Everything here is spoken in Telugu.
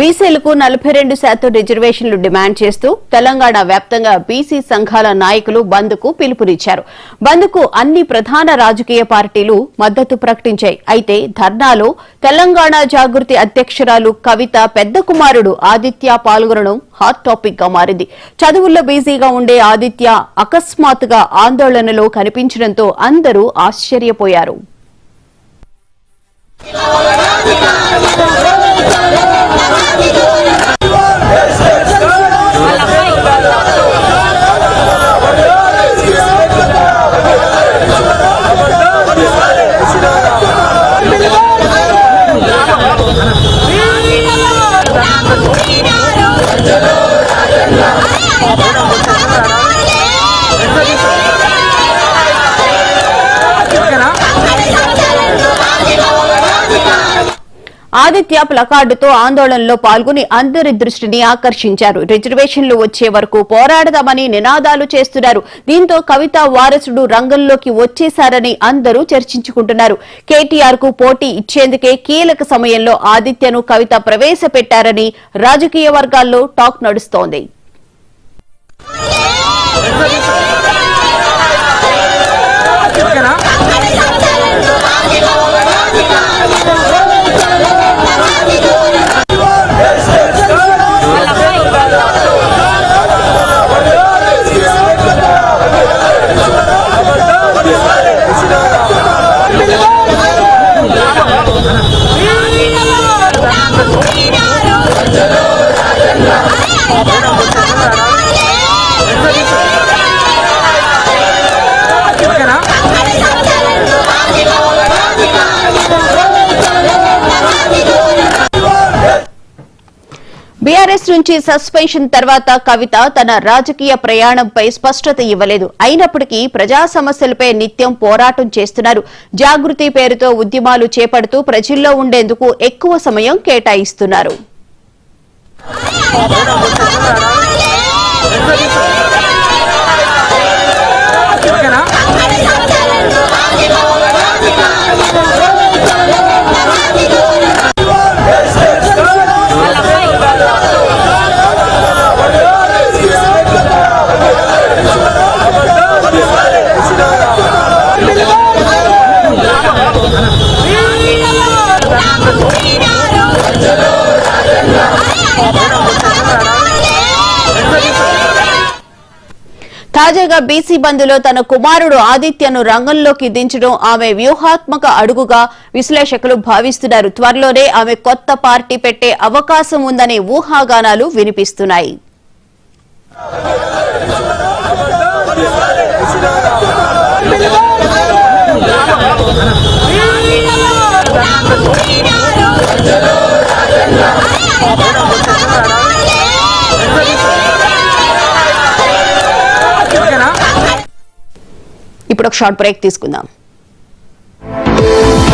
బీసీలకు 42% రిజర్వేషన్లు డిమాండ్ చేస్తూ తెలంగాణ వ్యాప్తంగా బీసీ సంఘాల నాయకులు బంద్కు పిలుపునిచ్చారు. బంద్కు అన్ని ప్రధాన రాజకీయ పార్టీలు మద్దతు ప్రకటించాయి. అయితే ధర్నాలో తెలంగాణ జాగృతి అధ్యక్షురాలు కవిత పెద్ద కుమారుడు ఆదిత్య పాల్గొనడం హాట్ టాపిక్ గా మారింది. చదువుల్లో బిజీగా ఉండే ఆదిత్య అకస్మాత్తుగా ఆందోళనలో కనిపించడంతో అందరూ ఆశ్చర్యపోయారు. ఆదిత్య ప్లకార్డుతో ఆందోళనలో పాల్గొని అందరి దృష్టిని ఆకర్షించారు. రిజర్వేషన్లు వచ్చే వరకు పోరాడదామని నినాదాలు చేస్తున్నారు. దీంతో కవిత వారసుడు రంగంలోకి వచ్చేశారని అందరూ చర్చించుకుంటున్నారు. కేటీఆర్ కు పోటీ ఇచ్చేందుకే కీలక సమయంలో ఆదిత్యను కవిత ప్రవేశపెట్టారని రాజకీయ వర్గాల్లో టాక్ నడుస్తోంది. బీఆర్ఎస్ నుంచి సస్పెన్షన్ తర్వాత కవిత తన రాజకీయ ప్రయాణంపై స్పష్టత ఇవ్వలేదు. అయినప్పటికీ ప్రజా సమస్యలపై నిత్యం పోరాటం చేస్తున్నారు. జాగృతి పేరుతో ఉద్యమాలు చేపడుతూ ప్రజల్లో ఉండేందుకు ఎక్కువ సమయం కేటాయిస్తున్నారు. తాజాగా బీసీ బంద్లో తన కుమారుడు ఆదిత్యను రంగంలోకి దించడం ఆమె వ్యూహాత్మక అడుగుగా విశ్లేషకులు భావిస్తున్నారు. త్వరలోనే ఆమె కొత్త పార్టీ పెట్టే అవకాశం ఉందనే ఊహాగానాలు వినిపిస్తున్నాయి. ఇప్పుడు ఒక షార్ట్ బ్రేక్ తీసుకుందాం.